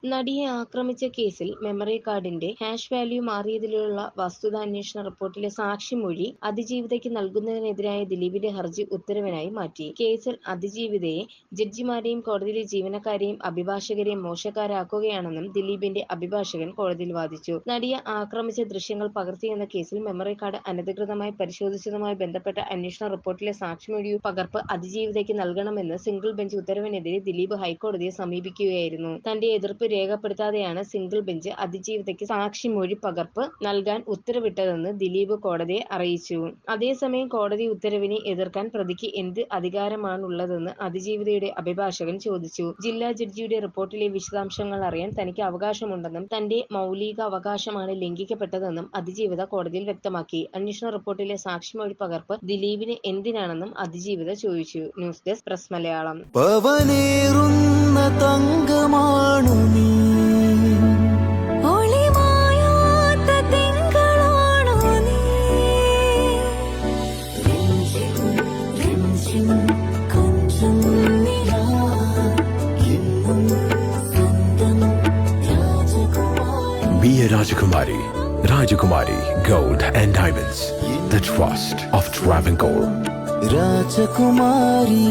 നടിയെ ആക്രമിച്ച കേസിൽ മെമ്മറി കാർഡിന്റെ ഹാഷ് വാല്യൂ മാറിയതിലുള്ള വസ്തുതാന്വേഷണ റിപ്പോർട്ടിലെ സാക്ഷിമൊഴി അതിജീവിതയ്ക്ക് നൽകുന്നതിനെതിരായ ദിലീപിന്റെ ഹർജി ഉത്തരവിനായി മാറ്റി. കേസിൽ അതിജീവിതയെ, ജഡ്ജിമാരെയും കോടതിയിലെ ജീവനക്കാരെയും അഭിഭാഷകരെയും മോശക്കാരാക്കുകയാണെന്നും ദിലീപിന്റെ അഭിഭാഷകൻ കോടതിയിൽ വാദിച്ചു. നടിയെ ആക്രമിച്ച ദൃശ്യങ്ങൾ പകർത്തിയെന്ന കേസിൽ മെമ്മറി കാർഡ് അനധികൃതമായി പരിശോധിച്ചതുമായി ബന്ധപ്പെട്ട അന്വേഷണ റിപ്പോർട്ടിലെ സാക്ഷിമൊഴി പകർപ്പ് അതിജീവിതയ്ക്ക് നൽകണമെന്ന് സിംഗിൾ ബെഞ്ച് ഉത്തരവിനെതിരെ ദിലീപ് ഹൈക്കോടതിയെ സമീപിക്കുകയായിരുന്നു. തന്റെ എതിർപ്പ് രേഖപ്പെടുത്താതെയാണ് സിംഗിൾ ബെഞ്ച് അതിജീവിതയ്ക്ക് സാക്ഷിമൊഴി പകർപ്പ് നൽകാൻ ഉത്തരവിട്ടതെന്ന് ദിലീപ് കോടതിയെ അറിയിച്ചു. അതേസമയം കോടതി ഉത്തരവിനെ എതിർക്കാൻ പ്രതിക്ക് എന്ത് അധികാരമാണുള്ളതെന്ന് അതിജീവിതയുടെ അഭിഭാഷകൻ ചോദിച്ചു. ജില്ലാ ജഡ്ജിയുടെ റിപ്പോർട്ടിലെ വിശദാംശങ്ങൾ അറിയാൻ തനിക്ക് അവകാശമുണ്ടെന്നും തന്റെ മൗലികാവകാശമാണ് ലംഘിക്കപ്പെട്ടതെന്നും അതിജീവിത കോടതിയിൽ വ്യക്തമാക്കി. അന്വേഷണ റിപ്പോർട്ടിലെ സാക്ഷിമൊഴി പകർപ്പ് ദിലീപിന് എന്തിനാണെന്നും അതിജീവിത ചോദിച്ചു. News desk press Malayalam. തങ്കമാണു നീ, ഒളിമായാത്ത തിങ്കളാണു നീ, കൊഞ്ചം നിലാ എന്നും സ്വന്തം രാജകുമാരി. Be a Rajakumari. Rajakumari Gold and Diamonds. The trust of Travancore. രാജകുമാരി.